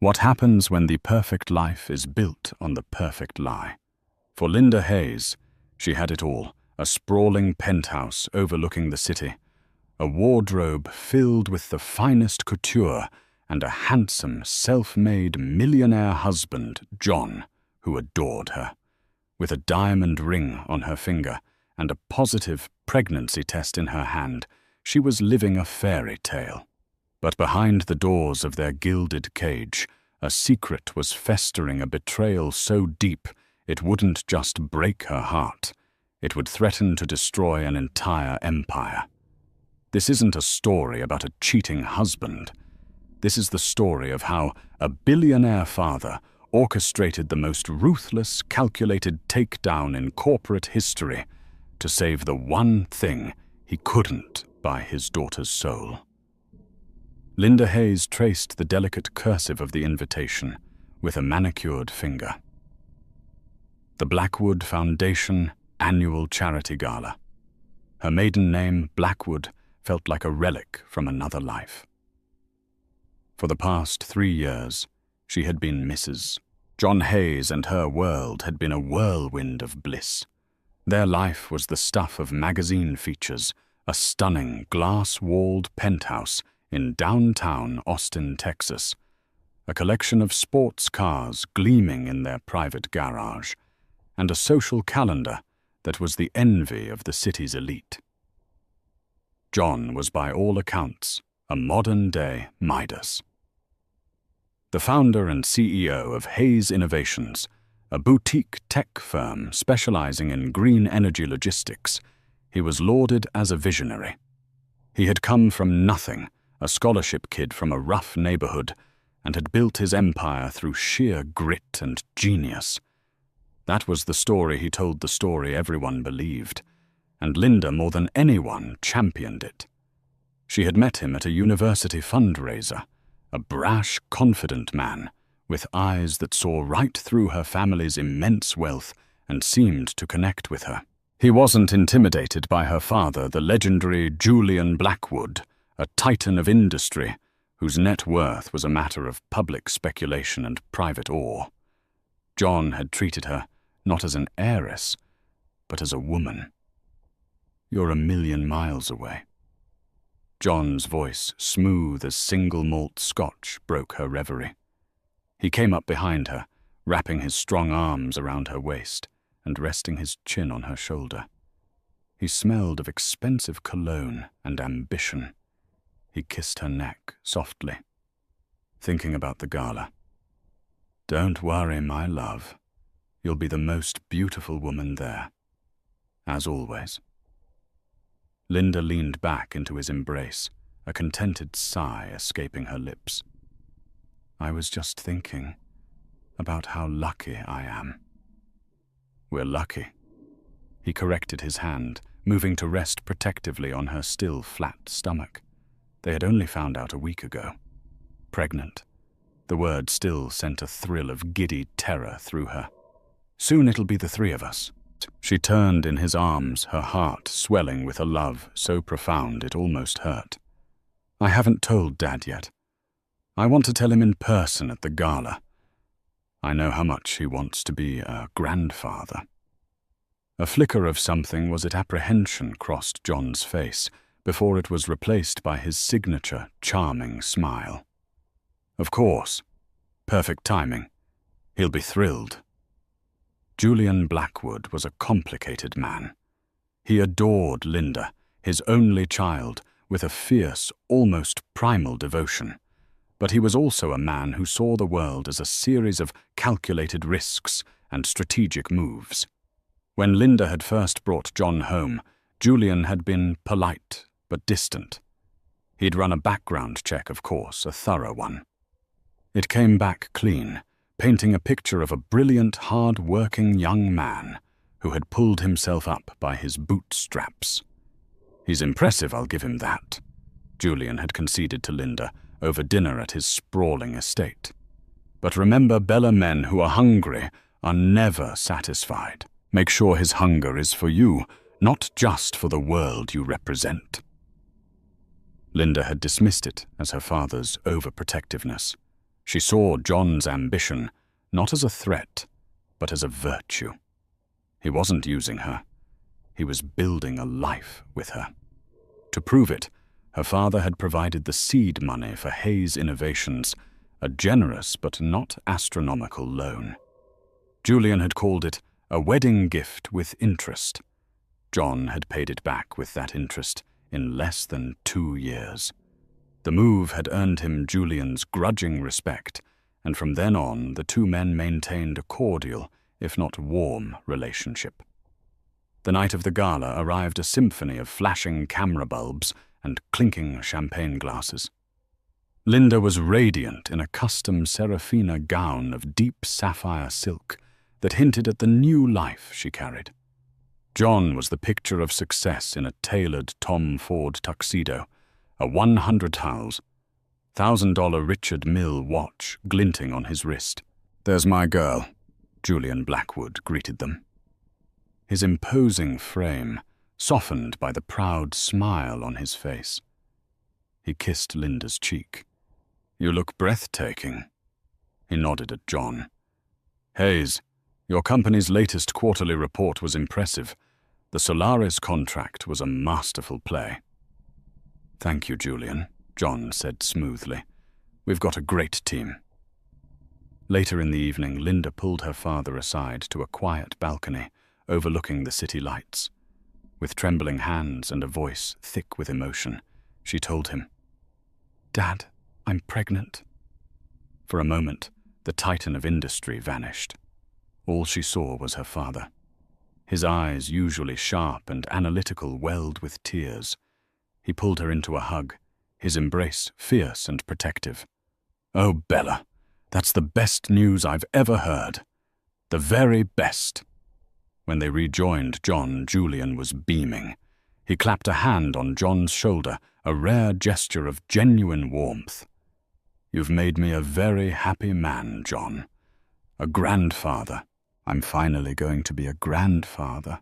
What happens when the perfect life is built on the perfect lie? For Linda Hayes, she had it all: a sprawling penthouse overlooking the city, a wardrobe filled with the finest couture, and a handsome, self-made millionaire husband, John, who adored her. With a diamond ring on her finger and a positive pregnancy test in her hand, she was living a fairy tale. But behind the doors of their gilded cage, a secret was festering, a betrayal so deep it wouldn't just break her heart. It would threaten to destroy an entire empire. This isn't a story about a cheating husband. This is the story of how a billionaire father orchestrated the most ruthless, calculated takedown in corporate history to save the one thing he couldn't buy his daughter's soul. Linda Hayes traced the delicate cursive of the invitation with a manicured finger. The Blackwood Foundation Annual Charity Gala. Her maiden name, Blackwood, felt like a relic from another life. For the past 3 years, she had been Mrs. John Hayes, and her world had been a whirlwind of bliss. Their life was the stuff of magazine features, a stunning glass-walled penthouse in downtown Austin, Texas, a collection of sports cars gleaming in their private garage, and a social calendar that was the envy of the city's elite. John was by all accounts a modern-day Midas. The founder and CEO of Hayes Innovations, a boutique tech firm specializing in green energy logistics, he was lauded as a visionary. He had come from nothing, a scholarship kid from a rough neighborhood, and had built his empire through sheer grit and genius. That was the story he told, the story everyone believed, and Linda, more than anyone, championed it. She had met him at a university fundraiser, a brash, confident man, with eyes that saw right through her family's immense wealth and seemed to connect with her. He wasn't intimidated by her father, the legendary Julian Blackwood, a titan of industry whose net worth was a matter of public speculation and private awe. John had treated her not as an heiress, but as a woman. "You're a million miles away." John's voice, smooth as single malt scotch, broke her reverie. He came up behind her, wrapping his strong arms around her waist and resting his chin on her shoulder. He smelled of expensive cologne and ambition. He kissed her neck softly, thinking about the gala. "Don't worry, my love. You'll be the most beautiful woman there, as always." Linda leaned back into his embrace, a contented sigh escaping her lips. "I was just thinking about how lucky I am." "We're lucky." He corrected his hand, moving to rest protectively on her still flat stomach. They had only found out a week ago. Pregnant. The word still sent a thrill of giddy terror through her. "Soon it'll be the 3 of us." She turned in his arms, her heart swelling with a love so profound it almost hurt. "I haven't told Dad yet. I want to tell him in person at the gala. I know how much he wants to be a grandfather." A flicker of something, was it apprehension, crossed John's face before it was replaced by his signature, charming smile. "Of course. Perfect timing. He'll be thrilled." Julian Blackwood was a complicated man. He adored Linda, his only child, with a fierce, almost primal devotion. But he was also a man who saw the world as a series of calculated risks and strategic moves. When Linda had first brought John home, Julian had been polite but distant. He'd run a background check, of course, a thorough one. It came back clean, painting a picture of a brilliant, hard-working young man who had pulled himself up by his bootstraps. "He's impressive, I'll give him that," Julian had conceded to Linda over dinner at his sprawling estate. "But remember, Bella, men who are hungry are never satisfied. Make sure his hunger is for you, not just for the world you represent." Linda had dismissed it as her father's overprotectiveness. She saw John's ambition not as a threat, but as a virtue. He wasn't using her. He was building a life with her. To prove it, her father had provided the seed money for Hayes Innovations, a generous but not astronomical loan. Julian had called it a wedding gift with interest. John had paid it back with that interest in less than 2 years. The move had earned him Julian's grudging respect, and from then on the two men maintained a cordial, if not warm, relationship. The night of the gala arrived a symphony of flashing camera bulbs and clinking champagne glasses. Linda was radiant in a custom Serafina gown of deep sapphire silk that hinted at the new life she carried. John was the picture of success in a tailored Tom Ford tuxedo, a 100 howls, $1,000 Richard Mille watch glinting on his wrist. "There's my girl," Julian Blackwood greeted them. His imposing frame softened by the proud smile on his face. He kissed Linda's cheek. "You look breathtaking." He nodded at John. "Hayes, your company's latest quarterly report was impressive. The Solaris contract was a masterful play." "Thank you, Julian," John said smoothly. "We've got a great team." Later in the evening, Linda pulled her father aside to a quiet balcony overlooking the city lights. With trembling hands and a voice thick with emotion, she told him, "Dad, I'm pregnant." For a moment, the titan of industry vanished. All she saw was her father. His eyes, usually sharp and analytical, welled with tears. He pulled her into a hug, his embrace fierce and protective. "Oh, Bella, that's the best news I've ever heard. The very best." When they rejoined John, Julian was beaming. He clapped a hand on John's shoulder, a rare gesture of genuine warmth. "You've made me a very happy man, John. A grandfather. I'm finally going to be a grandfather."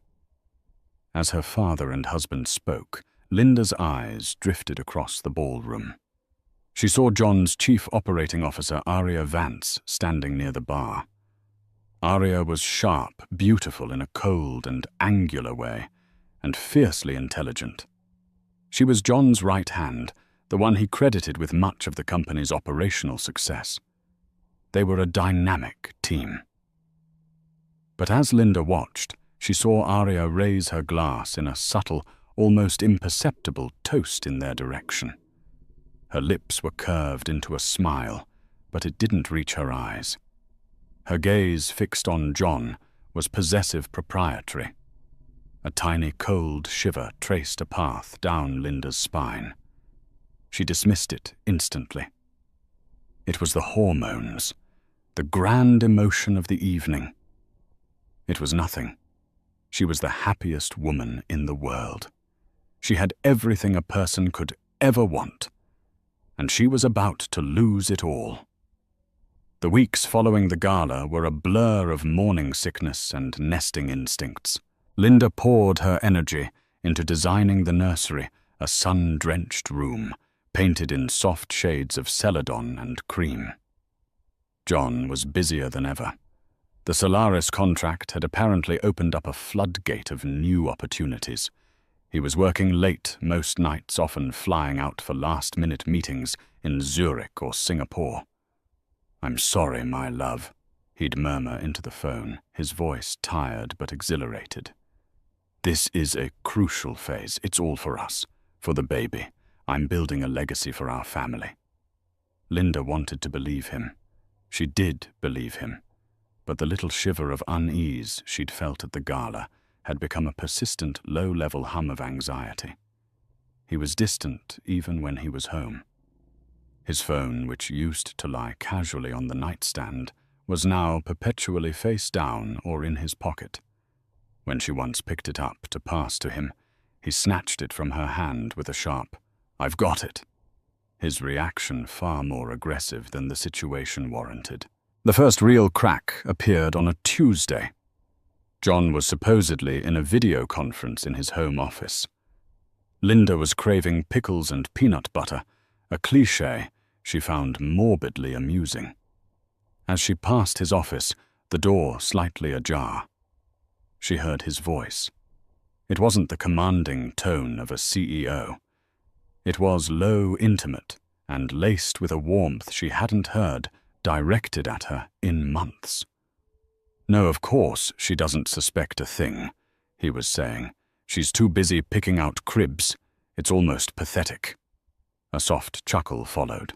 As her father and husband spoke, Linda's eyes drifted across the ballroom. She saw John's chief operating officer, Aria Vance, standing near the bar. Aria was sharp, beautiful in a cold and angular way, and fiercely intelligent. She was John's right hand, the one he credited with much of the company's operational success. They were a dynamic team. But as Linda watched, she saw Aria raise her glass in a subtle, almost imperceptible toast in their direction. Her lips were curved into a smile, but it didn't reach her eyes. Her gaze, fixed on John, was possessive proprietary. A tiny cold shiver traced a path down Linda's spine. She dismissed it instantly. It was the hormones, the grand emotion of the evening. It was nothing. She was the happiest woman in the world. She had everything a person could ever want, and she was about to lose it all. The weeks following the gala were a blur of morning sickness and nesting instincts. Linda poured her energy into designing the nursery, a sun-drenched room, painted in soft shades of celadon and cream. John was busier than ever. The Solaris contract had apparently opened up a floodgate of new opportunities. He was working late most nights, often flying out for last-minute meetings in Zurich or Singapore. "I'm sorry, my love," he'd murmur into the phone, his voice tired but exhilarated. "This is a crucial phase. It's all for us, for the baby. I'm building a legacy for our family." Linda wanted to believe him. She did believe him. But the little shiver of unease she'd felt at the gala had become a persistent low-level hum of anxiety. He was distant even when he was home. His phone, which used to lie casually on the nightstand, was now perpetually face down or in his pocket. When she once picked it up to pass to him, he snatched it from her hand with a sharp, "I've got it," his reaction far more aggressive than the situation warranted. The first real crack appeared on a Tuesday. John was supposedly in a video conference in his home office. Linda was craving pickles and peanut butter, a cliché she found morbidly amusing. As she passed his office, the door slightly ajar. She heard his voice. It wasn't the commanding tone of a CEO. It was low, intimate, and laced with a warmth she hadn't heard directed at her in months. "No, of course, she doesn't suspect a thing," he was saying. "She's too busy picking out cribs. It's almost pathetic." A soft chuckle followed.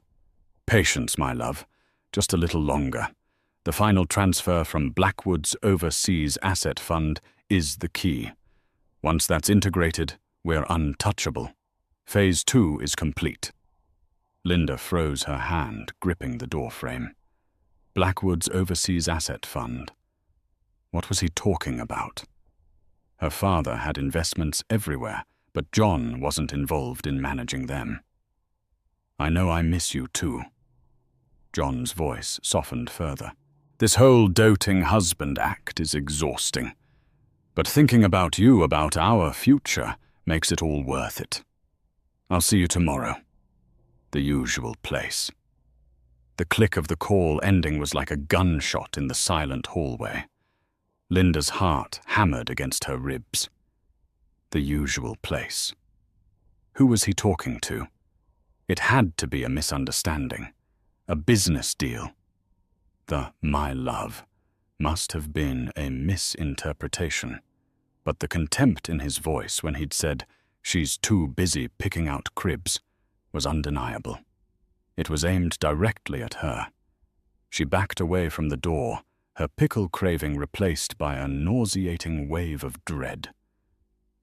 "Patience, my love. Just a little longer. The final transfer from Blackwood's Overseas Asset Fund is the key. Once that's integrated, we're untouchable. Phase 2 is complete." Linda froze her hand, gripping the doorframe. Blackwood's Overseas Asset Fund. What was he talking about? Her father had investments everywhere, but John wasn't involved in managing them. "I know I miss you too." John's voice softened further. "This whole doting husband act is exhausting. But thinking about you, about our future, makes it all worth it. I'll see you tomorrow. The usual place." The click of the call ending was like a gunshot in the silent hallway. Linda's heart hammered against her ribs. The usual place. Who was he talking to? It had to be a misunderstanding. A business deal. The "my love" must have been a misinterpretation. But the contempt in his voice when he'd said, "She's too busy picking out cribs," was undeniable. It was aimed directly at her. She backed away from the door, her pickle craving replaced by a nauseating wave of dread.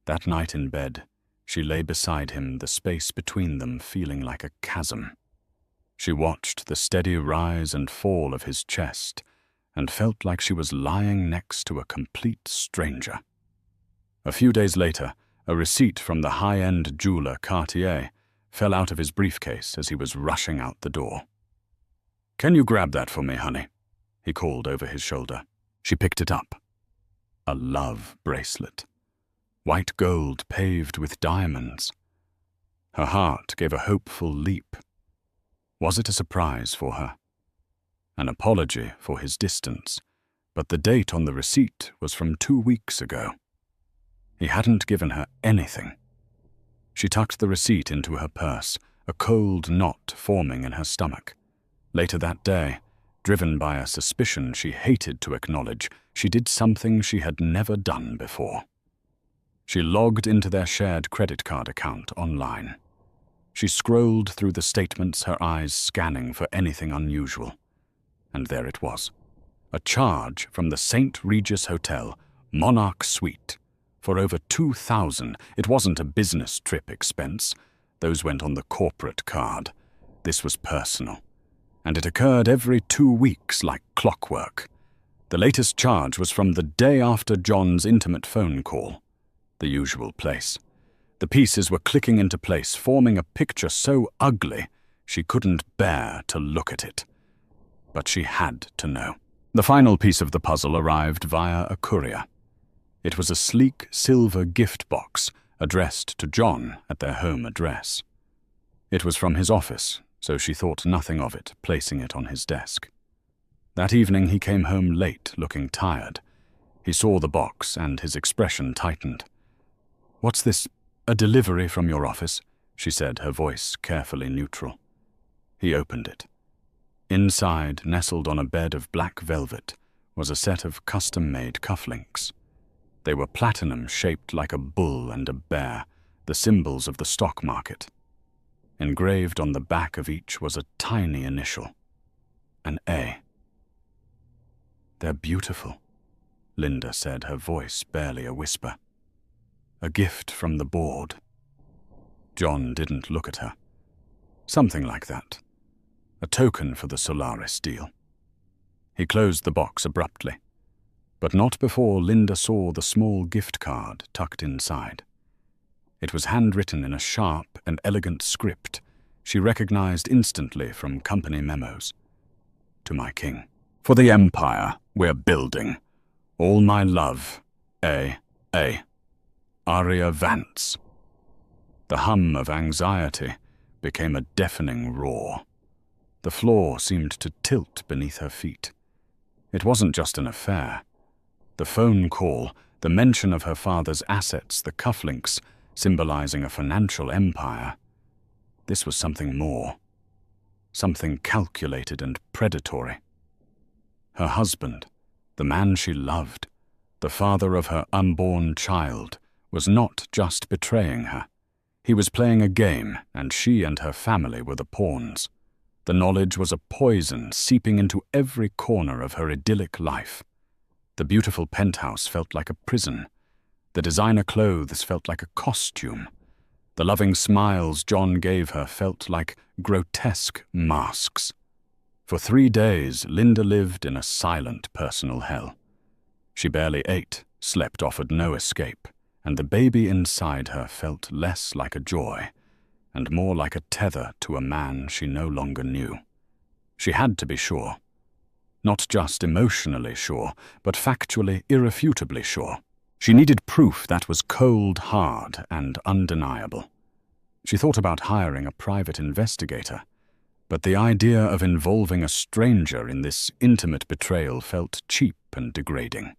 That night in bed, she lay beside him, the space between them feeling like a chasm. She watched the steady rise and fall of his chest and felt like she was lying next to a complete stranger. A few days later, a receipt from the high-end jeweler Cartier fell out of his briefcase as he was rushing out the door. "Can you grab that for me, honey?" he called over his shoulder. She picked it up. A love bracelet. White gold paved with diamonds. Her heart gave a hopeful leap. Was it a surprise for her? An apology for his distance, but the date on the receipt was from 2 weeks ago. He hadn't given her anything. She tucked the receipt into her purse, a cold knot forming in her stomach. Later that day, driven by a suspicion she hated to acknowledge, she did something she had never done before. She logged into their shared credit card account online. She scrolled through the statements, her eyes scanning for anything unusual. And there it was. A charge from the St. Regis Hotel, Monarch Suite, for over $2,000. It wasn't a business trip expense. Those went on the corporate card. This was personal. And it occurred every 2 weeks like clockwork. The latest charge was from the day after John's intimate phone call. The usual place. The pieces were clicking into place, forming a picture so ugly she couldn't bear to look at it. But she had to know. The final piece of the puzzle arrived via a courier. It was a sleek silver gift box addressed to John at their home address. It was from his office, so she thought nothing of it, placing it on his desk. That evening he came home late, looking tired. He saw the box and his expression tightened. "What's this? A delivery from your office?" she said, her voice carefully neutral. He opened it. Inside, nestled on a bed of black velvet, was a set of custom-made cufflinks. They were platinum, shaped like a bull and a bear, the symbols of the stock market. Engraved on the back of each was a tiny initial, an A. "They're beautiful," Linda said, her voice barely a whisper. "A gift from the board." John didn't look at her. Something like that. A token for the Solaris deal. He closed the box abruptly, but not before Linda saw the small gift card tucked inside. It was handwritten in a sharp and elegant script she recognized instantly from company memos. "To my king. For the empire we're building. All my love. A. Aria Vance." The hum of anxiety became a deafening roar. The floor seemed to tilt beneath her feet. It wasn't just an affair. The phone call, the mention of her father's assets, the cufflinks, symbolizing a financial empire. This was something more. Something calculated and predatory. Her husband, the man she loved, the father of her unborn child, was not just betraying her. He was playing a game, and she and her family were the pawns. The knowledge was a poison seeping into every corner of her idyllic life. The beautiful penthouse felt like a prison. The designer clothes felt like a costume. The loving smiles John gave her felt like grotesque masks. For 3 days, Linda lived in a silent personal hell. She barely ate, slept, offered no escape, and the baby inside her felt less like a joy and more like a tether to a man she no longer knew. She had to be sure. Not just emotionally sure, but factually, irrefutably sure. She needed proof that was cold, hard, and undeniable. She thought about hiring a private investigator, but the idea of involving a stranger in this intimate betrayal felt cheap and degrading.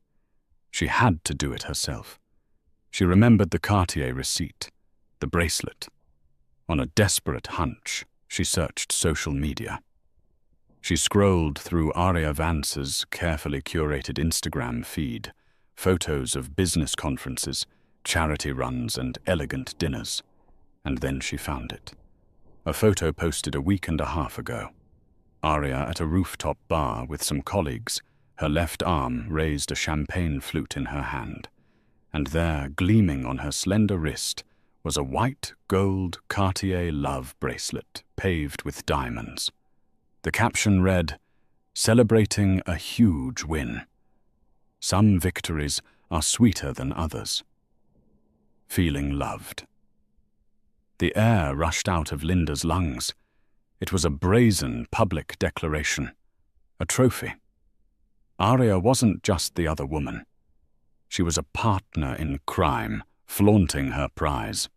She had to do it herself. She remembered the Cartier receipt, the bracelet. On a desperate hunch, she searched social media. She scrolled through Aria Vance's carefully curated Instagram feed, photos of business conferences, charity runs, and elegant dinners. And then she found it. A photo posted a week and a half ago. Aria at a rooftop bar with some colleagues, her left arm raised a champagne flute in her hand. And there, gleaming on her slender wrist, was a white gold Cartier love bracelet paved with diamonds. The caption read, "Celebrating a huge win. Some victories are sweeter than others. Feeling loved." The air rushed out of Linda's lungs. It was a brazen public declaration, a trophy. Aria wasn't just the other woman. She was a partner in crime, flaunting her prize.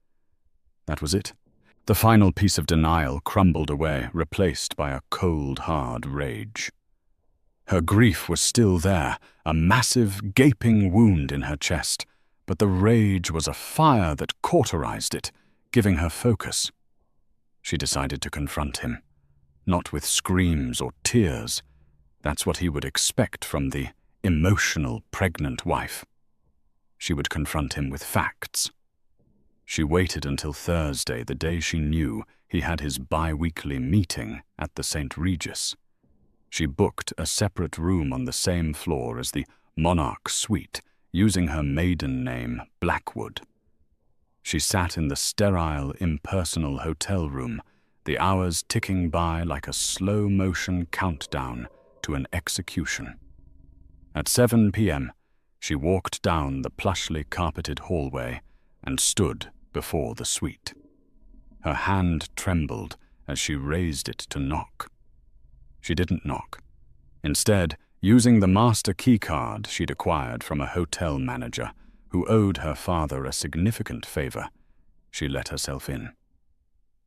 That was it. The final piece of denial crumbled away, replaced by a cold, hard rage. Her grief was still there, a massive, gaping wound in her chest, but the rage was a fire that cauterized it, giving her focus. She decided to confront him, not with screams or tears. That's what he would expect from the emotional, pregnant wife. She would confront him with facts. She waited until Thursday, the day she knew he had his bi-weekly meeting at the St. Regis. She booked a separate room on the same floor as the Monarch Suite, using her maiden name, Blackwood. She sat in the sterile, impersonal hotel room, the hours ticking by like a slow-motion countdown to an execution. At 7 p.m., she walked down the plushly carpeted hallway and stood before the suite. Her hand trembled as she raised it to knock. She didn't knock. Instead, using the master keycard she'd acquired from a hotel manager who owed her father a significant favor, she let herself in.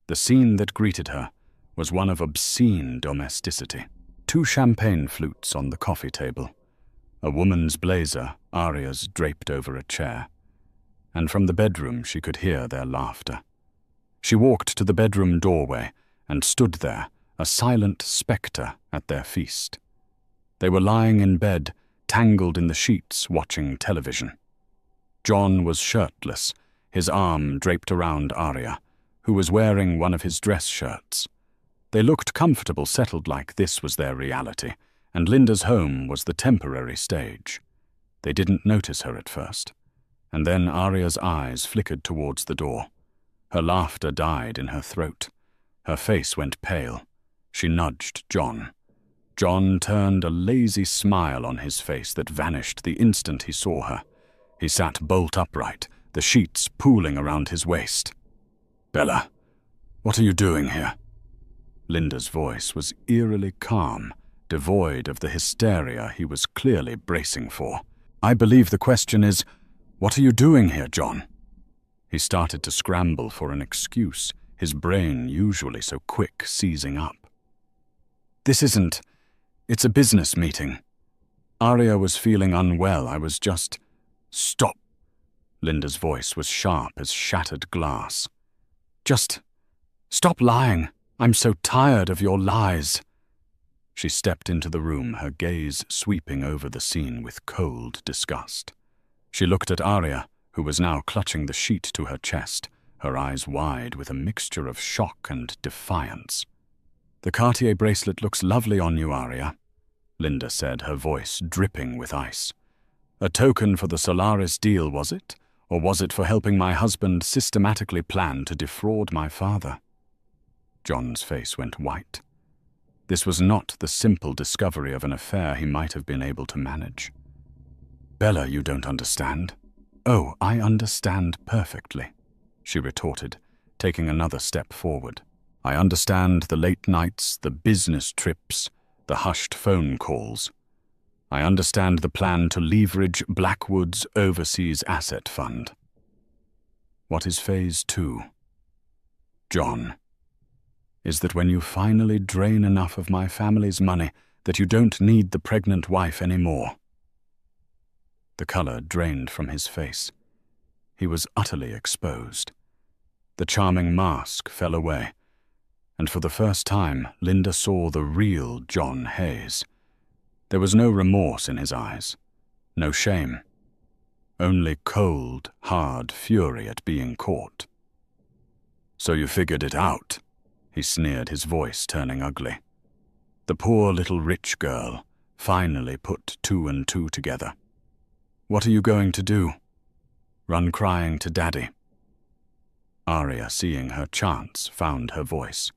The scene that greeted her was one of obscene domesticity. 2 champagne flutes on the coffee table, a woman's blazer, Aria's, draped over a chair, and from the bedroom she could hear their laughter. She walked to the bedroom doorway and stood there, a silent spectre at their feast. They were lying in bed, tangled in the sheets, watching television. John was shirtless, his arm draped around Aria, who was wearing one of his dress shirts. They looked comfortable, settled, like this was their reality, and Linda's home was the temporary stage. They didn't notice her at first, and then Aria's eyes flickered towards the door. Her laughter died in her throat. Her face went pale. She nudged John. John turned a lazy smile on his face that vanished the instant he saw her. He sat bolt upright, the sheets pooling around his waist. "Bella, what are you doing here?" Linda's voice was eerily calm, devoid of the hysteria he was clearly bracing for. "I believe the question is, what are you doing here, John?" He started to scramble for an excuse, his brain, usually so quick, seizing up. It's a business meeting." Arya was feeling unwell. I was just... Stop. Linda's voice was sharp as shattered glass. Just stop lying. I'm so tired of your lies. She stepped into the room, her gaze sweeping over the scene with cold disgust. She looked at Arya, who was now clutching the sheet to her chest, her eyes wide with a mixture of shock and defiance. "The Cartier bracelet looks lovely on you, Arya," Linda said, her voice dripping with ice. "A token for the Solaris deal, was it? Or was it for helping my husband systematically plan to defraud my father?" John's face went white. This was not the simple discovery of an affair he might have been able to manage. "Bella, you don't understand." "Oh, I understand perfectly," she retorted, taking another step forward. "I understand the late nights, the business trips, the hushed phone calls. I understand the plan to leverage Blackwood's overseas asset fund." "What is phase 2? "John, is that when you finally drain enough of my family's money that you don't need the pregnant wife anymore." The color drained from his face. He was utterly exposed. The charming mask fell away, and for the first time, Linda saw the real John Hayes. There was no remorse in his eyes, no shame, only cold, hard fury at being caught. "So you figured it out," he sneered, his voice turning ugly. "The poor little rich girl finally put 2 and 2 together. What are you going to do? Run crying to Daddy?" Arya, seeing her chance, found her voice.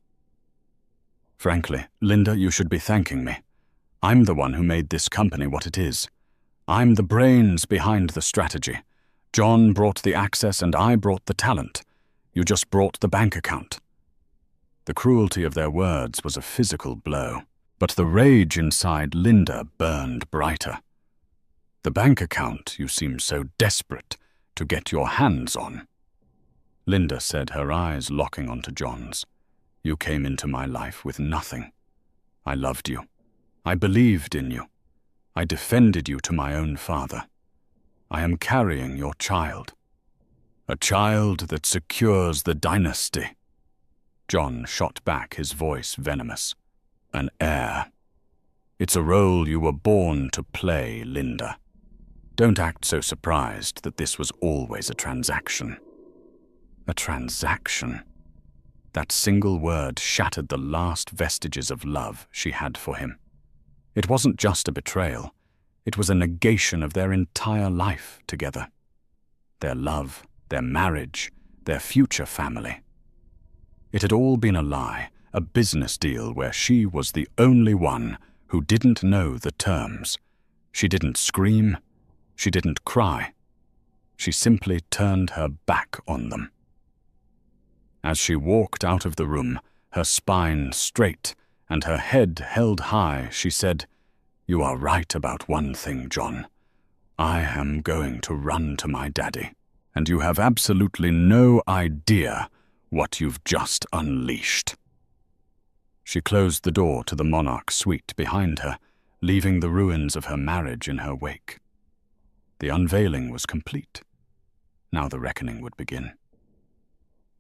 "Frankly, Linda, you should be thanking me. I'm the one who made this company what it is. I'm the brains behind the strategy. John brought the access and I brought the talent. You just brought the bank account." The cruelty of their words was a physical blow, but the rage inside Linda burned brighter. "The bank account you seem so desperate to get your hands on," Linda said, her eyes locking onto John's. "You came into my life with nothing. I loved you. I believed in you. I defended you to my own father. I am carrying your child. A child that secures the dynasty." John shot back, his voice venomous. "An heir. It's a role you were born to play, Linda. Don't act so surprised that this was always a transaction." A transaction? That single word shattered the last vestiges of love she had for him. It wasn't just a betrayal. It was a negation of their entire life together. Their love, their marriage, their future family. It had all been a lie, a business deal where she was the only one who didn't know the terms. She didn't scream. She didn't cry. She simply turned her back on them. As she walked out of the room, her spine straight and her head held high, she said, "You are right about one thing, John. I am going to run to my daddy, and you have absolutely no idea what you've just unleashed." She closed the door to the monarch suite behind her, leaving the ruins of her marriage in her wake. The unveiling was complete. Now the reckoning would begin.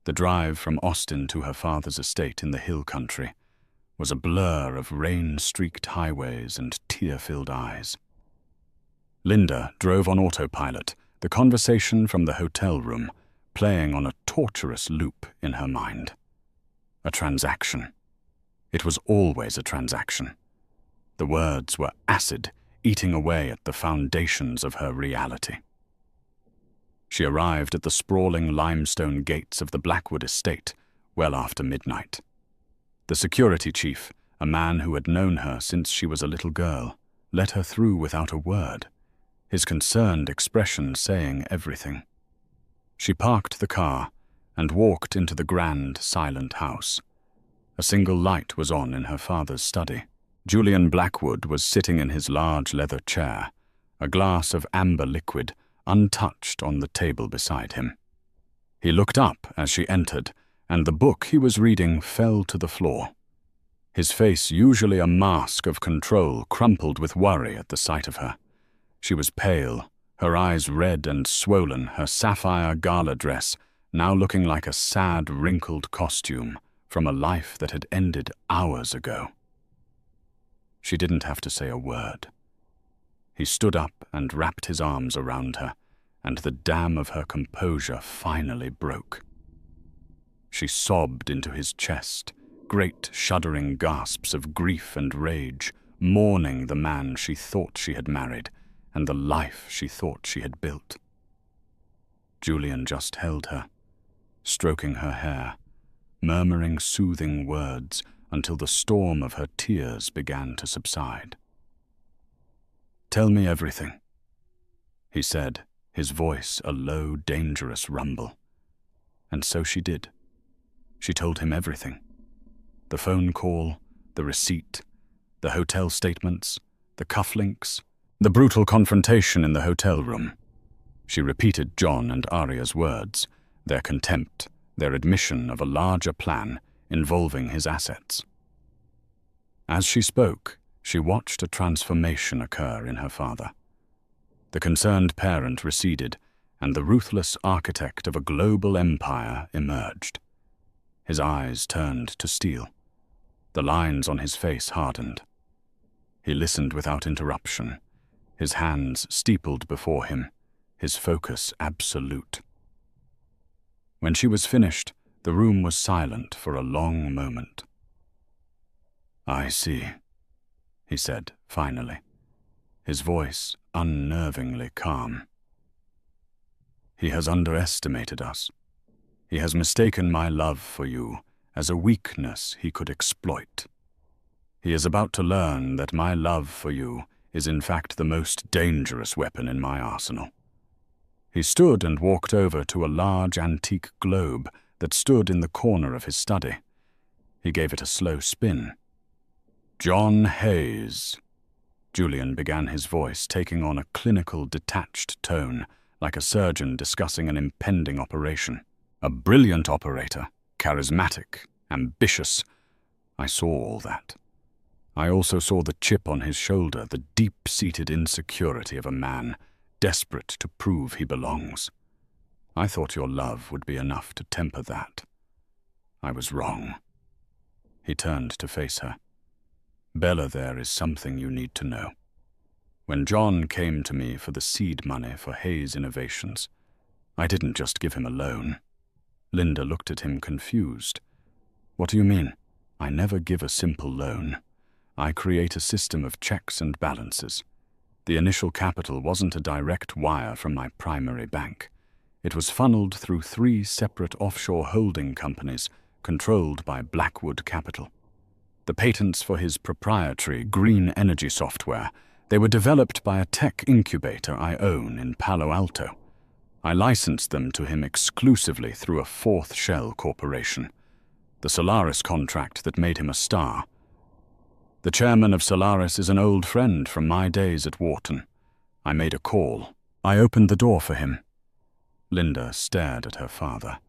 The drive from Austin to her father's estate in the hill country was a blur of rain-streaked highways and tear-filled eyes. Linda drove on autopilot, the conversation from the hotel room playing on a torturous loop in her mind. A transaction. It was always a transaction. The words were acid, eating away at the foundations of her reality. She arrived at the sprawling limestone gates of the Blackwood estate well after midnight. The security chief, a man who had known her since she was a little girl, let her through without a word, his concerned expression saying everything. She parked the car and walked into the grand, silent house. A single light was on in her father's study. Julian Blackwood was sitting in his large leather chair, a glass of amber liquid untouched on the table beside him. He looked up as she entered, and the book he was reading fell to the floor. His face, usually a mask of control, crumpled with worry at the sight of her. She was pale, her eyes red and swollen, her sapphire gala dress now looking like a sad, wrinkled costume from a life that had ended hours ago. She didn't have to say a word. He stood up and wrapped his arms around her, and the dam of her composure finally broke. She sobbed into his chest, great shuddering gasps of grief and rage, mourning the man she thought she had married and the life she thought she had built. Julian just held her, stroking her hair, murmuring soothing words until the storm of her tears began to subside. "Tell me everything," he said, his voice a low, dangerous rumble. And so she did. She told him everything. The phone call, the receipt, the hotel statements, the cufflinks, the brutal confrontation in the hotel room. She repeated John and Arya's words, their contempt, their admission of a larger plan involving his assets. As she spoke, she watched a transformation occur in her father. The concerned parent receded, and the ruthless architect of a global empire emerged. His eyes turned to steel. The lines on his face hardened. He listened without interruption, his hands steepled before him, his focus absolute. When she was finished, the room was silent for a long moment. "I see," he said finally, his voice unnervingly calm. "He has underestimated us. He has mistaken my love for you as a weakness he could exploit. He is about to learn that my love for you is in fact the most dangerous weapon in my arsenal." He stood and walked over to a large antique globe that stood in the corner of his study. He gave it a slow spin. "John Hayes," Julian began, his voice taking on a clinical, detached tone, like a surgeon discussing an impending operation. "A brilliant operator, charismatic, ambitious. I saw all that. I also saw the chip on his shoulder, the deep-seated insecurity of a man desperate to prove he belongs. I thought your love would be enough to temper that. I was wrong." He turned to face her. "Bella, there is something you need to know. When John came to me for the seed money for Hayes Innovations, I didn't just give him a loan." Linda looked at him confused. "What do you mean?" "I never give a simple loan. I create a system of checks and balances. The initial capital wasn't a direct wire from my primary bank. It was funneled through 3 separate offshore holding companies controlled by Blackwood Capital. The patents for his proprietary green energy software, they were developed by a tech incubator I own in Palo Alto. I licensed them to him exclusively through a 4th shell corporation, the Solaris contract that made him a star. The chairman of Solaris is an old friend from my days at Wharton. I made a call. I opened the door for him." Linda stared at her father,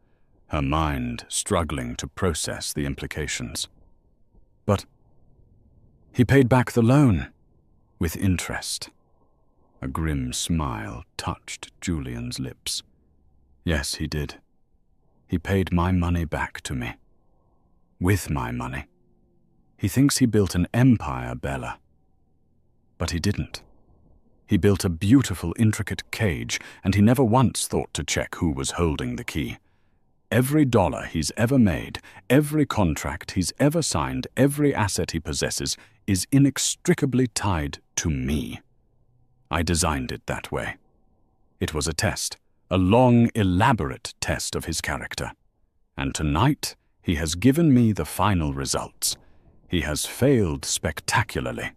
her mind struggling to process the implications. "But he paid back the loan with interest." A grim smile touched Julian's lips. "Yes, he did. He paid my money back to me. With my money. He thinks he built an empire, Bella. But he didn't. He built a beautiful, intricate cage, and he never once thought to check who was holding the key. Every dollar he's ever made, every contract he's ever signed, every asset he possesses is inextricably tied to me. I designed it that way. It was a test, a long, elaborate test of his character. And tonight, he has given me the final results. He has failed spectacularly."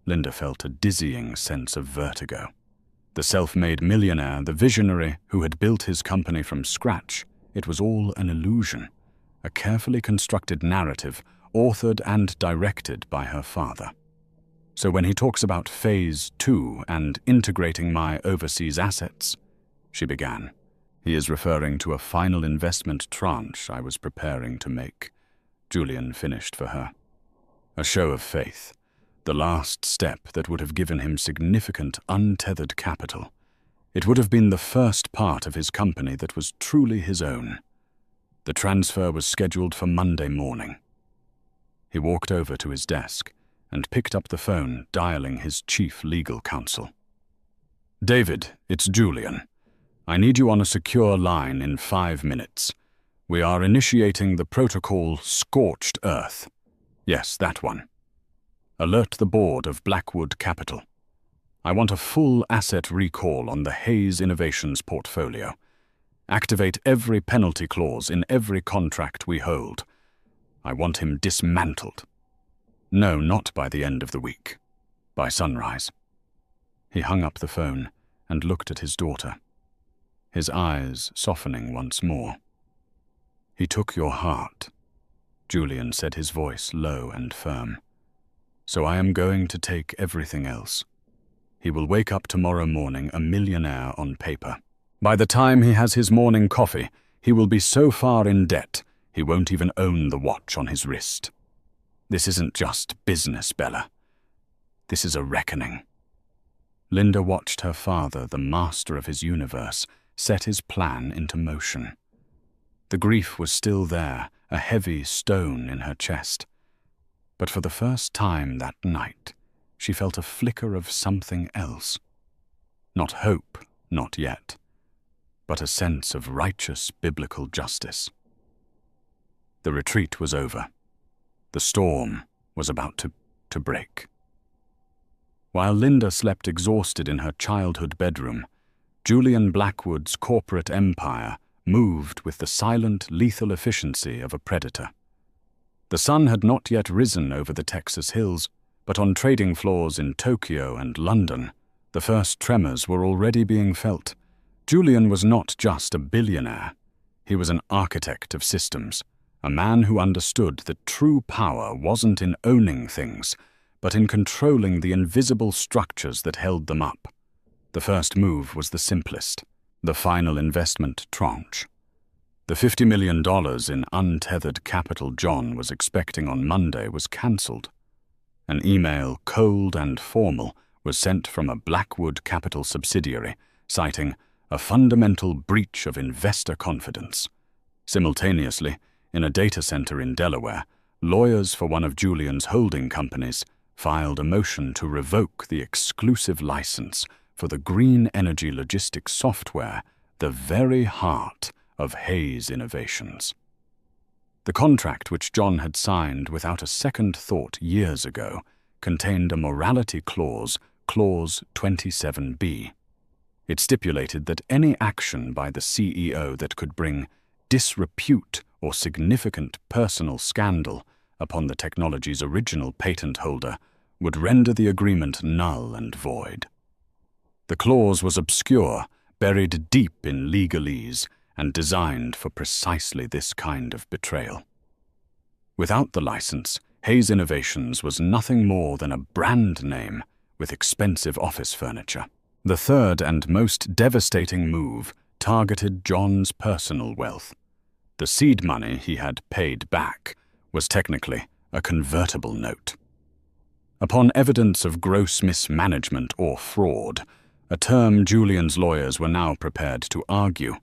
Linda felt a dizzying sense of vertigo. The self-made millionaire, the visionary who had built his company from scratch, it was all an illusion, a carefully constructed narrative, authored and directed by her father. "So when he talks about Phase 2 and integrating my overseas assets," she began, "he is referring to a final investment tranche I was preparing to make." Julian finished for her. A show of faith, the last step that would have given him significant untethered capital. It would have been the first part of his company that was truly his own. The transfer was scheduled for Monday morning. He walked over to his desk and picked up the phone, dialing his chief legal counsel. "David, it's Julian. I need you on a secure line in 5 minutes. We are initiating the protocol Scorched Earth. Yes, that one. Alert the board of Blackwood Capital. I want a full asset recall on the Hayes Innovations portfolio. Activate every penalty clause in every contract we hold. I want him dismantled. No, not by the end of the week. By sunrise." He hung up the phone and looked at his daughter, his eyes softening once more. "He took your heart," Julian said, his voice low and firm. "So I am going to take everything else. He will wake up tomorrow morning a millionaire on paper. By the time he has his morning coffee, he will be so far in debt he won't even own the watch on his wrist. This isn't just business, Bella. This is a reckoning." Linda watched her father, the master of his universe, set his plan into motion. The grief was still there, a heavy stone in her chest. But for the first time that night, she felt a flicker of something else. Not hope, not yet, but a sense of righteous biblical justice. The retreat was over. The storm was about to break. While Linda slept exhausted in her childhood bedroom, Julian Blackwood's corporate empire moved with the silent, lethal efficiency of a predator. The sun had not yet risen over the Texas hills, but on trading floors in Tokyo and London, the first tremors were already being felt. Julian was not just a billionaire. He was an architect of systems, a man who understood that true power wasn't in owning things, but in controlling the invisible structures that held them up. The first move was the simplest, the final investment tranche. The $50 million in untethered capital John was expecting on Monday was cancelled. An email, cold and formal, was sent from a Blackwood Capital subsidiary, citing a fundamental breach of investor confidence. Simultaneously, in a data center in Delaware, lawyers for one of Julian's holding companies filed a motion to revoke the exclusive license for the green energy logistics software, the very heart of Hayes Innovations. The contract which John had signed without a second thought years ago contained a morality clause, Clause 27B. It stipulated that any action by the CEO that could bring disrepute or significant personal scandal upon the technology's original patent holder would render the agreement null and void. The clause was obscure, buried deep in legalese, and designed for precisely this kind of betrayal. Without the license, Hayes Innovations was nothing more than a brand name with expensive office furniture. The third and most devastating move targeted John's personal wealth. The seed money he had paid back was technically a convertible note. Upon evidence of gross mismanagement or fraud, a term Julian's lawyers were now prepared to argue,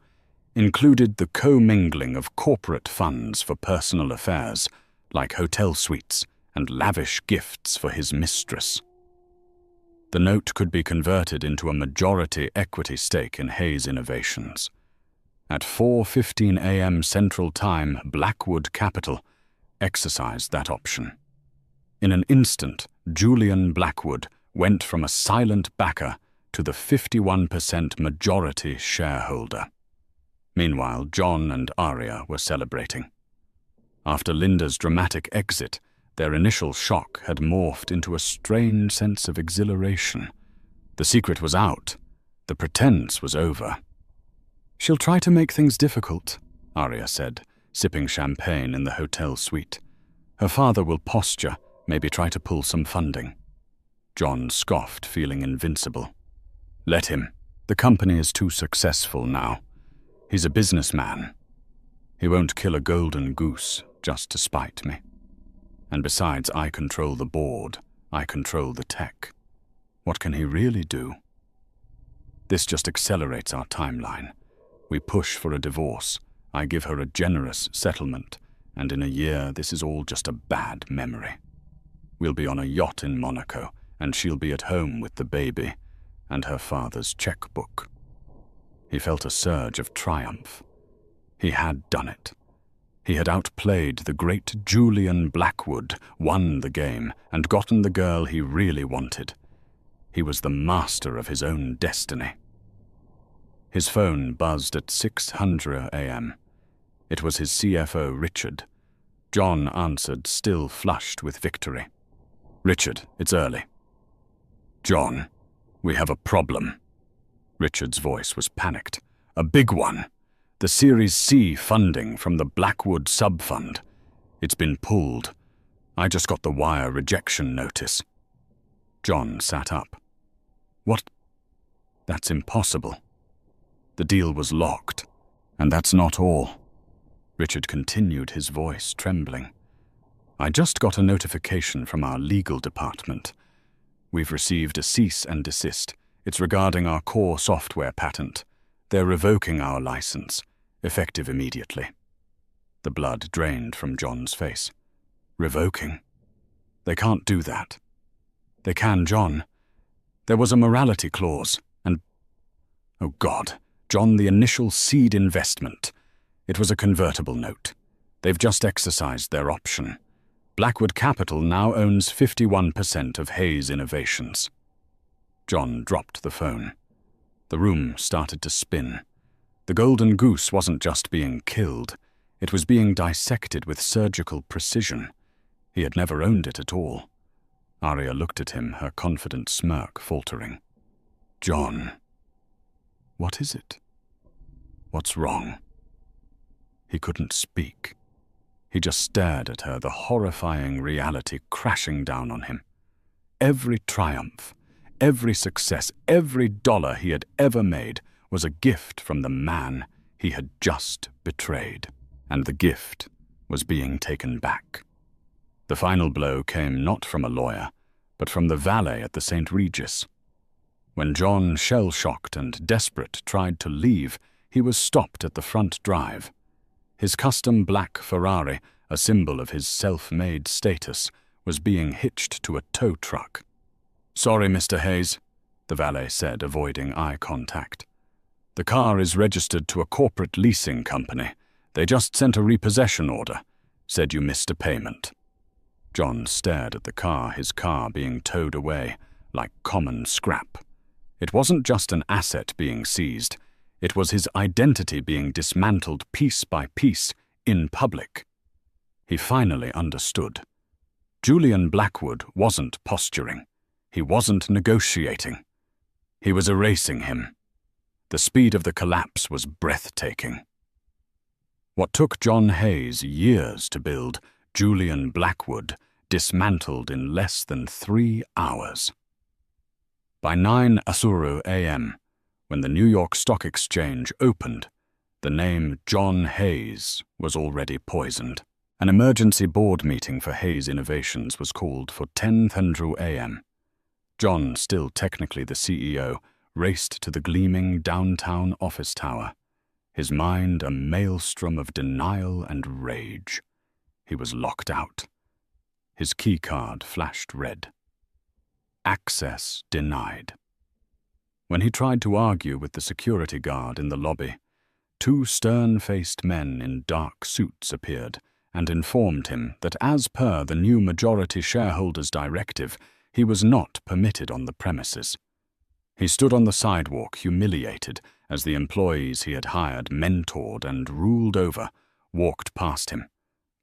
included the commingling of corporate funds for personal affairs, like hotel suites and lavish gifts for his mistress. The note could be converted into a majority equity stake in Hayes Innovations. At 4:15 a.m. Central Time, Blackwood Capital exercised that option. In an instant, Julian Blackwood went from a silent backer to the 51% majority shareholder. Meanwhile, John and Aria were celebrating. After Linda's dramatic exit, their initial shock had morphed into a strange sense of exhilaration. The secret was out. The pretense was over. "She'll try to make things difficult," Aria said, sipping champagne in the hotel suite. "Her father will posture, maybe try to pull some funding." John scoffed, feeling invincible. "Let him. The company is too successful now. He's a businessman. He won't kill a golden goose just to spite me." And besides, I control the board. I control the tech. What can he really do? This just accelerates our timeline. We push for a divorce. I give her a generous settlement. And in a year, this is all just a bad memory. We'll be on a yacht in Monaco, and she'll be at home with the baby and her father's checkbook. He felt a surge of triumph. He had done it. He had outplayed the great Julian Blackwood, won the game, and gotten the girl he really wanted. He was the master of his own destiny. His phone buzzed at 6:00 a.m. It was his CFO, Richard. John answered, still flushed with victory. "Richard, it's early." "John, we have a problem." Richard's voice was panicked. "A big one. The Series C funding from the Blackwood sub-fund. It's been pulled. I just got the wire rejection notice." John sat up. "What? That's impossible. The deal was locked. And that's not all." Richard continued, his voice trembling. "I just got a notification from our legal department. We've received a cease and desist. It's regarding our core software patent. They're revoking our license, effective immediately." The blood drained from John's face. "Revoking? They can't do that." "They can, John. There was a morality clause, and... Oh God, John, the initial seed investment. It was a convertible note. They've just exercised their option. Blackwood Capital now owns 51% of Hayes Innovations." John dropped the phone. The room started to spin. The golden goose wasn't just being killed. It was being dissected with surgical precision. He had never owned it at all. Arya looked at him, her confident smirk faltering. "John, what is it? What's wrong?" He couldn't speak. He just stared at her, the horrifying reality crashing down on him. Every triumph, every success, every dollar he had ever made was a gift from the man he had just betrayed. And the gift was being taken back. The final blow came not from a lawyer, but from the valet at the St. Regis. When John, shell-shocked and desperate, tried to leave, he was stopped at the front drive. His custom black Ferrari, a symbol of his self-made status, was being hitched to a tow truck. "Sorry, Mr. Hayes," the valet said, avoiding eye contact. "The car is registered to a corporate leasing company. They just sent a repossession order. Said you missed a payment." John stared at the car, his car being towed away, like common scrap. It wasn't just an asset being seized. It was his identity being dismantled piece by piece in public. He finally understood. Julian Blackwood wasn't posturing. He wasn't negotiating. He was erasing him. The speed of the collapse was breathtaking. What took John Hayes years to build, Julian Blackwood dismantled in less than 3 hours. By 9:00 a.m., when the New York Stock Exchange opened, the name John Hayes was already poisoned. An emergency board meeting for Hayes Innovations was called for 10:00 a.m. John, still technically the CEO, raced to the gleaming downtown office tower, his mind a maelstrom of denial and rage. He was locked out. His keycard flashed red. Access denied. When he tried to argue with the security guard in the lobby, 2 stern-faced men in dark suits appeared and informed him that as per the new majority shareholders' directive, he was not permitted on the premises. He stood on the sidewalk, humiliated, as the employees he had hired, mentored, and ruled over, walked past him,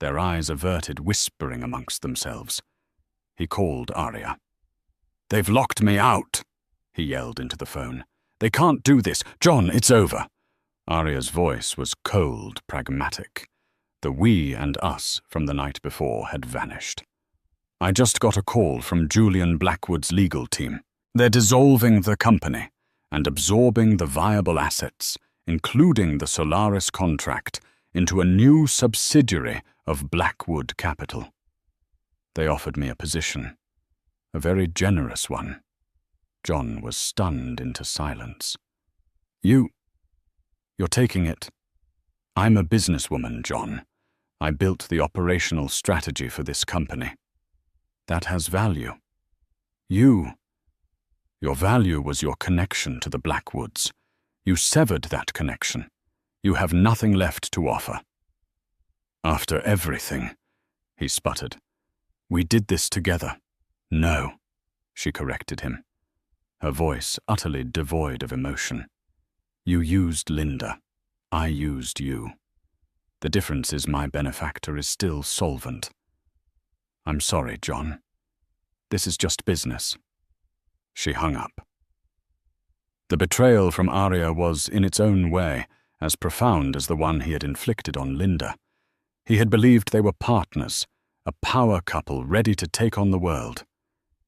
their eyes averted, whispering amongst themselves. He called Arya. "They've locked me out," he yelled into the phone. "They can't do this. John, it's over." Arya's voice was cold, pragmatic. The we and us from the night before had vanished. "I just got a call from Julian Blackwood's legal team. They're dissolving the company and absorbing the viable assets, including the Solaris contract, into a new subsidiary of Blackwood Capital." They offered me a position, a very generous one. John was stunned into silence. You're taking it. I'm a businesswoman, John. I built the operational strategy for this company. That has value. Your value was your connection to the Blackwoods. You severed that connection. You have nothing left to offer. After everything, he sputtered. We did this together. No, she corrected him, her voice utterly devoid of emotion. You used Linda. I used you. The difference is my benefactor is still solvent. I'm sorry, John. This is just business. She hung up. The betrayal from Arya was, in its own way, as profound as the one he had inflicted on Linda. He had believed they were partners, a power couple ready to take on the world.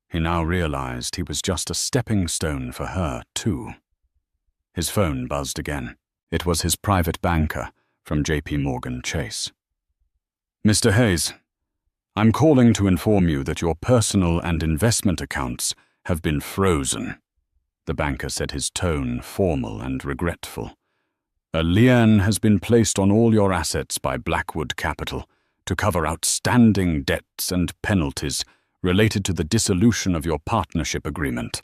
He now realized he was just a stepping stone for her, too. His phone buzzed again. It was his private banker from J.P. Morgan Chase. Mr. Hayes, I'm calling to inform you that your personal and investment accounts have been frozen. The banker said, his tone formal and regretful. A lien has been placed on all your assets by Blackwood Capital to cover outstanding debts and penalties related to the dissolution of your partnership agreement.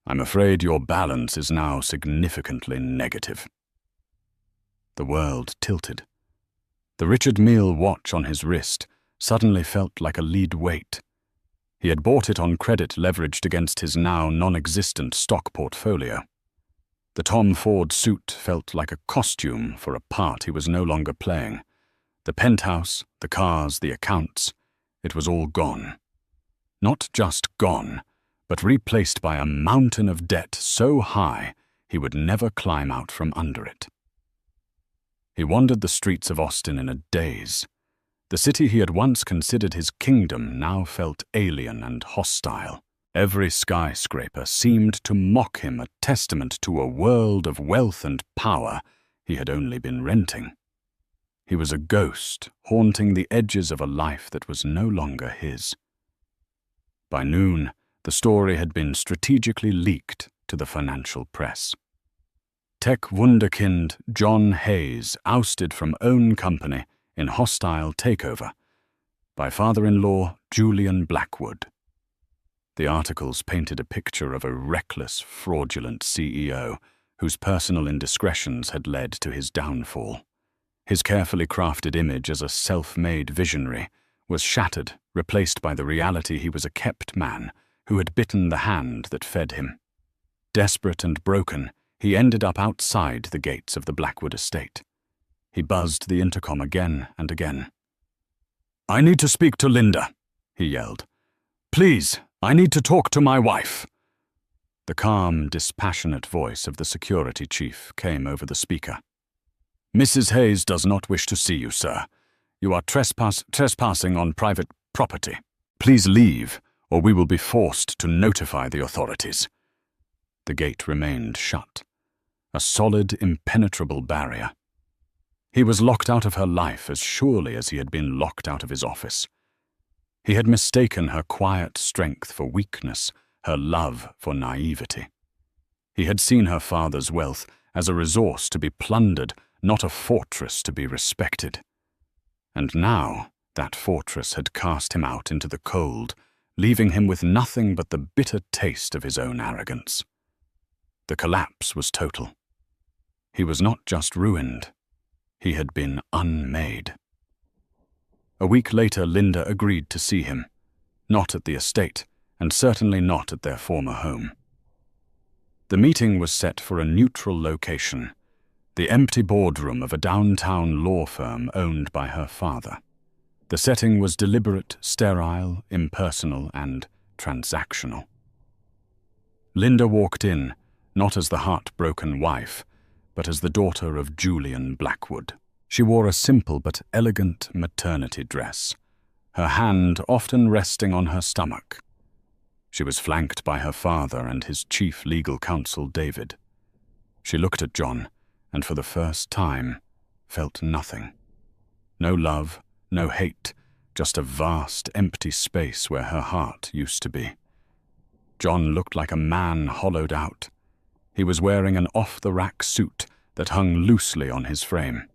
I'm afraid your balance is now significantly negative. The world tilted. The Richard Mille watch on his wrist suddenly felt like a lead weight. He had bought it on credit leveraged against his now non-existent stock portfolio. The Tom Ford suit felt like a costume for a part he was no longer playing. The penthouse, the cars, the accounts, it was all gone. Not just gone, but replaced by a mountain of debt so high he would never climb out from under it. He wandered the streets of Austin in a daze. The city he had once considered his kingdom now felt alien and hostile. Every skyscraper seemed to mock him, a testament to a world of wealth and power he had only been renting. He was a ghost haunting the edges of a life that was no longer his. By noon, the story had been strategically leaked to the financial press. Tech wunderkind John Hayes ousted from own company in hostile takeover by father-in-law Julian Blackwood. The articles painted a picture of a reckless, fraudulent CEO whose personal indiscretions had led to his downfall. His carefully crafted image as a self-made visionary was shattered, replaced by the reality he was a kept man who had bitten the hand that fed him. Desperate and broken, he ended up outside the gates of the Blackwood estate. He buzzed the intercom again and again. "I need to speak to Linda," he yelled. "Please, I need to talk to my wife." The calm, dispassionate voice of the security chief came over the speaker. "Mrs. Hayes does not wish to see you, sir. You are trespassing on private property. Please leave, or we will be forced to notify the authorities." The gate remained shut, a solid, impenetrable barrier. He was locked out of her life as surely as he had been locked out of his office. He had mistaken her quiet strength for weakness, her love for naivety. He had seen her father's wealth as a resource to be plundered, not a fortress to be respected. And now that fortress had cast him out into the cold, leaving him with nothing but the bitter taste of his own arrogance. The collapse was total. He was not just ruined. He had been unmade. A week later, Linda agreed to see him, not at the estate, and certainly not at their former home. The meeting was set for a neutral location, the empty boardroom of a downtown law firm owned by her father. The setting was deliberate, sterile, impersonal, and transactional. Linda walked in, not as the heartbroken wife, but as the daughter of Julian Blackwood. She wore a simple but elegant maternity dress, her hand often resting on her stomach. She was flanked by her father and his chief legal counsel, David. She looked at John, and for the first time, felt nothing. No love, no hate, just a vast, empty space where her heart used to be. John looked like a man hollowed out. He was wearing an off-the-rack suit that hung loosely on his frame.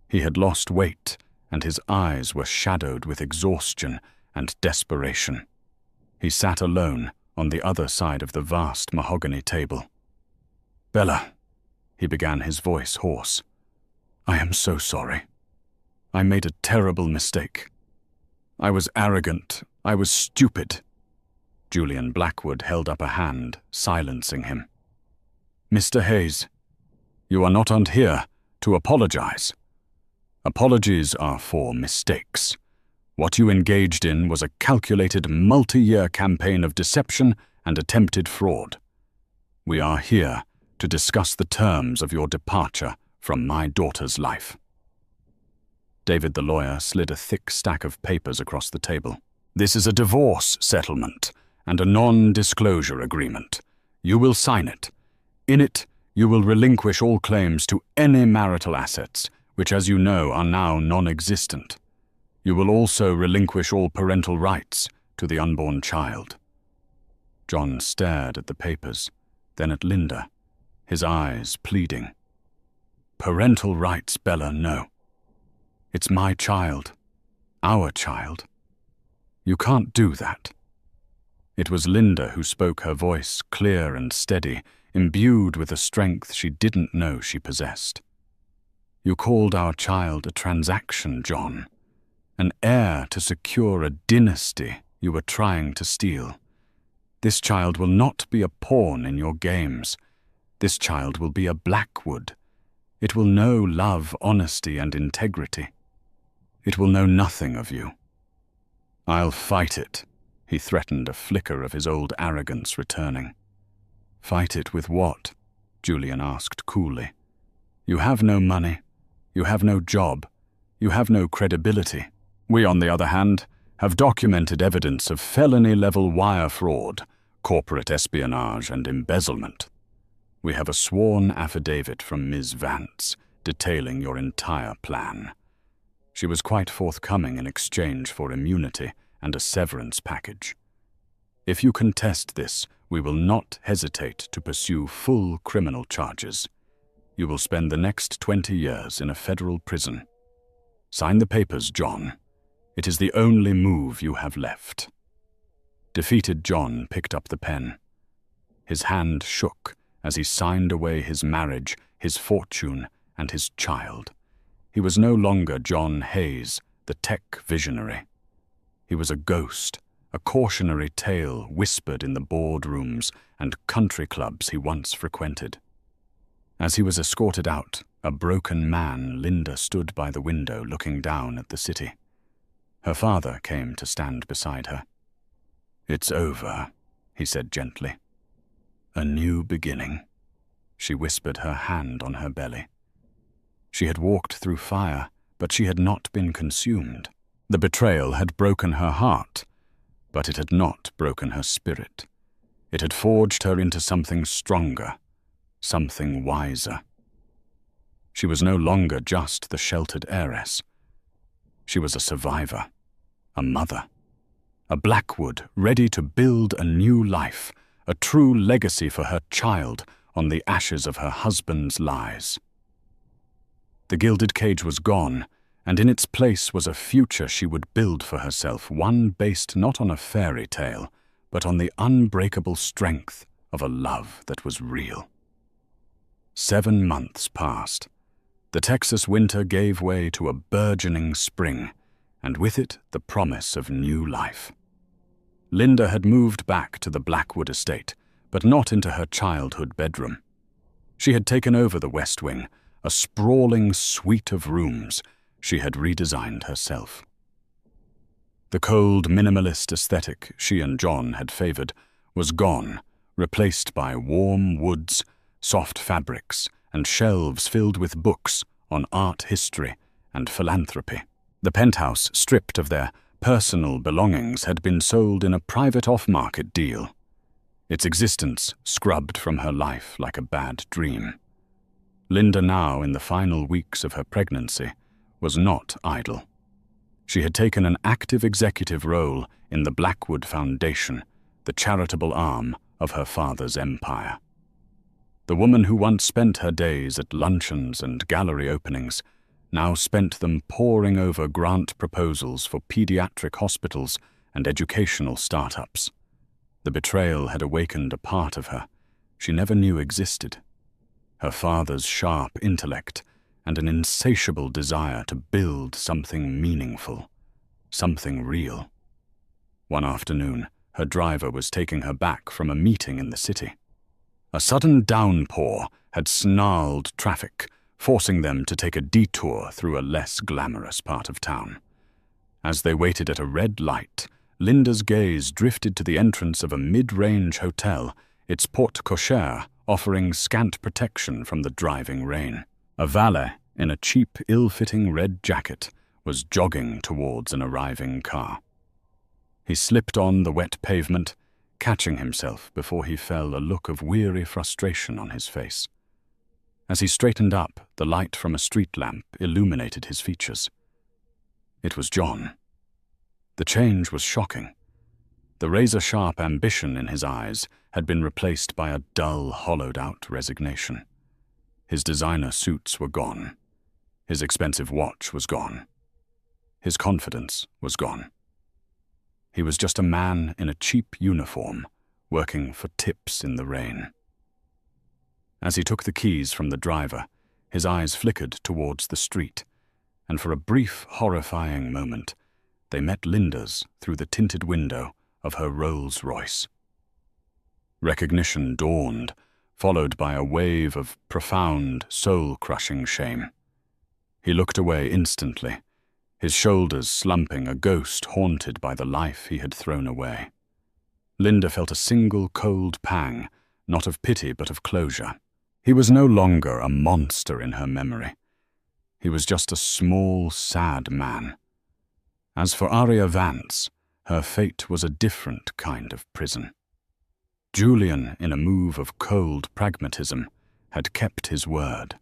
He had lost weight, and his eyes were shadowed with exhaustion and desperation. He sat alone on the other side of the vast mahogany table. "Bella," he began, his voice hoarse. "I am so sorry. I made a terrible mistake. I was arrogant. I was stupid." Julian Blackwood held up a hand, silencing him. "Mr. Hayes, you are not here to apologize. Apologies are for mistakes. What you engaged in was a calculated multi-year campaign of deception and attempted fraud. We are here to discuss the terms of your departure from my daughter's life." David the lawyer slid a thick stack of papers across the table. "This is a divorce settlement and a non-disclosure agreement. You will sign it. In it, you will relinquish all claims to any marital assets, which, as you know, are now non-existent. You will also relinquish all parental rights to the unborn child." John stared at the papers, then at Linda, his eyes pleading. "Parental rights, Bella, no. It's my child, our child. You can't do that." It was Linda who spoke, her voice clear and steady, imbued with a strength she didn't know she possessed. "You called our child a transaction, John. An heir to secure a dynasty you were trying to steal. This child will not be a pawn in your games. This child will be a Blackwood. It will know love, honesty, and integrity. It will know nothing of you." "I'll fight it," he threatened, a flicker of his old arrogance returning. "Fight it with what?" Julian asked coolly. "You have no money. You have no job. You have no credibility. We, on the other hand, have documented evidence of felony-level wire fraud, corporate espionage, and embezzlement. We have a sworn affidavit from Ms. Vance detailing your entire plan. She was quite forthcoming in exchange for immunity and a severance package. If you contest this, we will not hesitate to pursue full criminal charges. You will spend the next 20 years in a federal prison. Sign the papers, John. It is the only move you have left." Defeated John picked up the pen. His hand shook as he signed away his marriage, his fortune, and his child. He was no longer John Hayes, the tech visionary. He was a ghost, a cautionary tale whispered in the boardrooms and country clubs he once frequented. As he was escorted out, a broken man, Linda stood by the window looking down at the city. Her father came to stand beside her. "It's over," he said gently. "A new beginning." She whispered, her hand on her belly. She had walked through fire, but she had not been consumed. The betrayal had broken her heart, but it had not broken her spirit. It had forged her into something stronger, something wiser. She was no longer just the sheltered heiress. She was a survivor, a mother, a Blackwood ready to build a new life, a true legacy for her child on the ashes of her husband's lies. The gilded cage was gone, and in its place was a future she would build for herself, one based not on a fairy tale, but on the unbreakable strength of a love that was real. 7 months passed. The Texas winter gave way to a burgeoning spring, and with it the promise of new life. Linda had moved back to the Blackwood estate, but not into her childhood bedroom. She had taken over the West Wing, a sprawling suite of rooms she had redesigned herself. The cold, minimalist aesthetic she and John had favored was gone, replaced by warm woods, soft fabrics, and shelves filled with books on art history and philanthropy. The penthouse, stripped of their personal belongings, had been sold in a private off-market deal, its existence scrubbed from her life like a bad dream. Linda, now in the final weeks of her pregnancy, was not idle. She had taken an active executive role in the Blackwood Foundation, the charitable arm of her father's empire. The woman who once spent her days at luncheons and gallery openings now spent them poring over grant proposals for pediatric hospitals and educational startups. The betrayal had awakened a part of her she never knew existed. Her father's sharp intellect and an insatiable desire to build something meaningful, something real. One afternoon, her driver was taking her back from a meeting in the city. A sudden downpour had snarled traffic, forcing them to take a detour through a less glamorous part of town. As they waited at a red light, Linda's gaze drifted to the entrance of a mid-range hotel, its porte cochere offering scant protection from the driving rain. A valet in a cheap, ill-fitting red jacket was jogging towards an arriving car. He slipped on the wet pavement, catching himself before he fell, a look of weary frustration on his face. As he straightened up, the light from a street lamp illuminated his features. It was John. The change was shocking. The razor-sharp ambition in his eyes had been replaced by a dull, hollowed-out resignation. His designer suits were gone. His expensive watch was gone. His confidence was gone. He was just a man in a cheap uniform, working for tips in the rain. As he took the keys from the driver, his eyes flickered towards the street, and for a brief, horrifying moment, they met Linda's through the tinted window of her Rolls-Royce. Recognition dawned, followed by a wave of profound, soul-crushing shame. He looked away instantly, his shoulders slumping, a ghost haunted by the life he had thrown away. Linda felt a single cold pang, not of pity but of closure. He was no longer a monster in her memory. He was just a small, sad man. As for Aria Vance, her fate was a different kind of prison. Julian, in a move of cold pragmatism, had kept his word.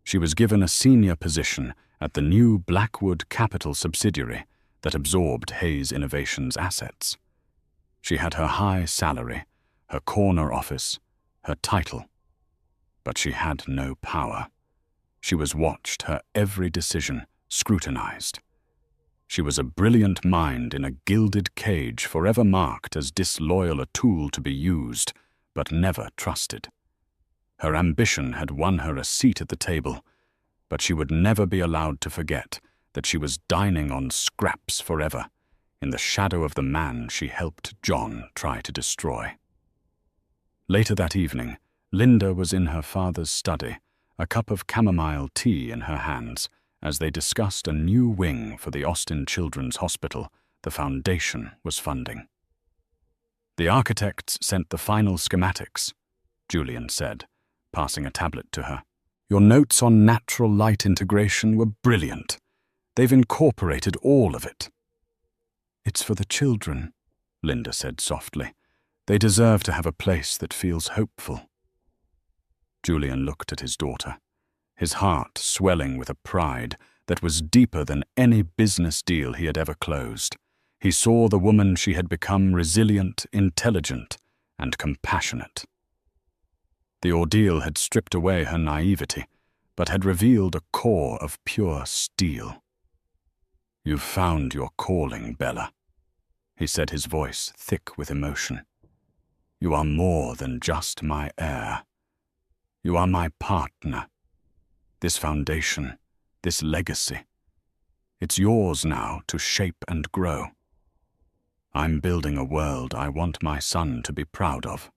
She was given a senior position at the new Blackwood Capital subsidiary that absorbed Hayes Innovations' assets. She had her high salary, her corner office, her title. But she had no power. She was watched, her every decision scrutinized. She was a brilliant mind in a gilded cage, forever marked as disloyal, a tool to be used, but never trusted. Her ambition had won her a seat at the table, but she would never be allowed to forget that she was dining on scraps forever, in the shadow of the man she helped John try to destroy. Later that evening, Linda was in her father's study, a cup of chamomile tea in her hands, as they discussed a new wing for the Austin Children's Hospital the foundation was funding. "The architects sent the final schematics," Julian said, passing a tablet to her. "Your notes on natural light integration were brilliant. They've incorporated all of it." "It's for the children," Linda said softly. "They deserve to have a place that feels hopeful." Julian looked at his daughter, his heart swelling with a pride that was deeper than any business deal he had ever closed. He saw the woman she had become, resilient, intelligent, and compassionate. The ordeal had stripped away her naivety, but had revealed a core of pure steel. "You've found your calling, Bella," he said, his voice thick with emotion. "You are more than just my heir. You are my partner. This foundation, this legacy, it's yours now to shape and grow. I'm building a world I want my son to be proud of."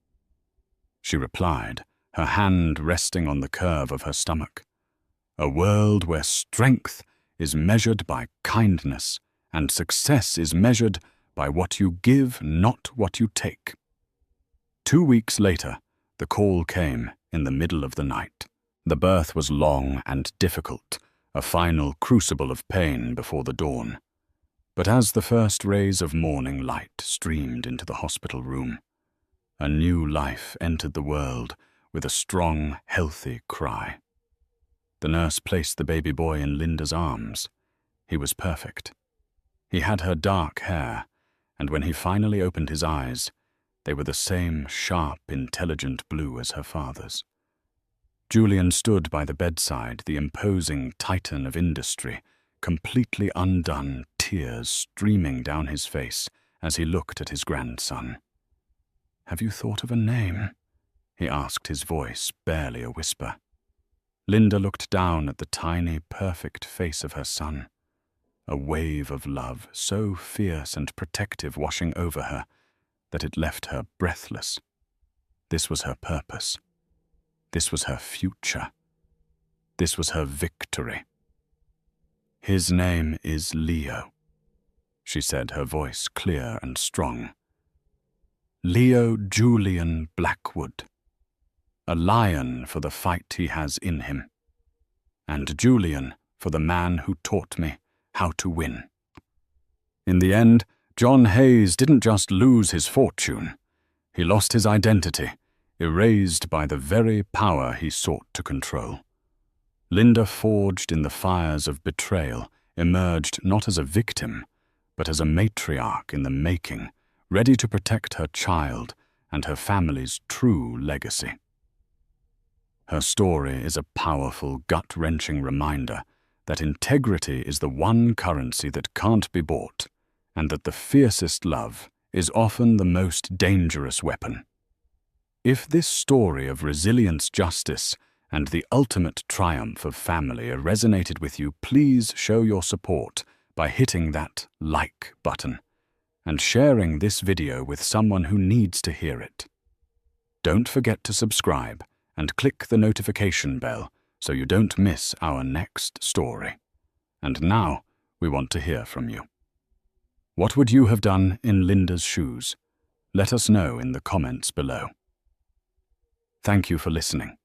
She replied, her hand resting on the curve of her stomach. "A world where strength is measured by kindness and success is measured by what you give, not what you take." 2 weeks later, the call came in the middle of the night. The birth was long and difficult, a final crucible of pain before the dawn. But as the first rays of morning light streamed into the hospital room, a new life entered the world with a strong, healthy cry. The nurse placed the baby boy in Linda's arms. He was perfect. He had her dark hair, and when he finally opened his eyes, they were the same sharp, intelligent blue as her father's. Julian stood by the bedside, the imposing titan of industry, completely undone, tears streaming down his face as he looked at his grandson. "Have you thought of a name?" he asked, his voice barely a whisper. Linda looked down at the tiny, perfect face of her son, a wave of love so fierce and protective washing over her that it left her breathless. This was her purpose. This was her future. This was her victory. "His name is Leo," she said, her voice clear and strong. "Leo Julian Blackwood. A lion for the fight he has in him. And Julian for the man who taught me how to win." In the end, John Hayes didn't just lose his fortune. He lost his identity, erased by the very power he sought to control. Linda, forged in the fires of betrayal, emerged not as a victim, but as a matriarch in the making, ready to protect her child and her family's true legacy. Her story is a powerful, gut-wrenching reminder that integrity is the one currency that can't be bought, and that the fiercest love is often the most dangerous weapon. If this story of resilience, justice, and the ultimate triumph of family resonated with you, please show your support by hitting that like button and sharing this video with someone who needs to hear it. Don't forget to subscribe and click the notification bell so you don't miss our next story. And now we want to hear from you. What would you have done in Linda's shoes? Let us know in the comments below. Thank you for listening.